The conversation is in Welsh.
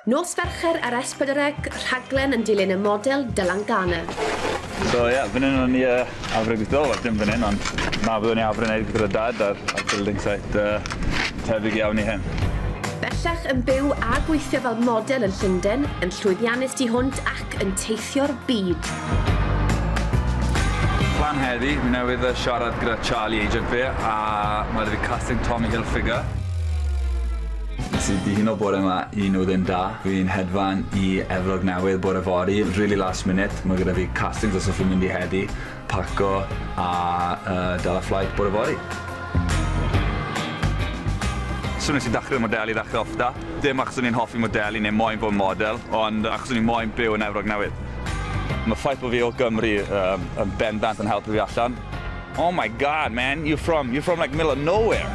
Nos Fercher ar S4C, rhaglen yn dilyn y model GARNER. So yeah, fan hyn o'n i Efrog Newydd, dim fan hyn, ond na byddwn i Efrog Newydd gyda dad ar building site tebyg iawn i hyn. Bellach yn byw a gweithio fel model yn Llundain, yn llwyddiannus tu hwnt ac yn teithio'r byd. Plan heddi, fi newydd siarad gyda Charlie agent fi, a mae fi casting Tommy Hilfiger. Nes i dihuno bore yma 1:10. Fi'n hedfan i Efrog Newydd bore fory, really last minute. Mae gyda fi castings os fi'n mynd i heddi, parco a dal y flight bore fory. So nes i dechrau'r modeli ddechrau offda. Dim achos o'n i'n hoffi modeli neu moyn fod model, ond achos o'n i'n moyn byw yn Efrog Newydd. Mae ffaith bod fi o Gymru yn bendant yn helpu fi allan. Oh my god, man, you're from like middle of nowhere.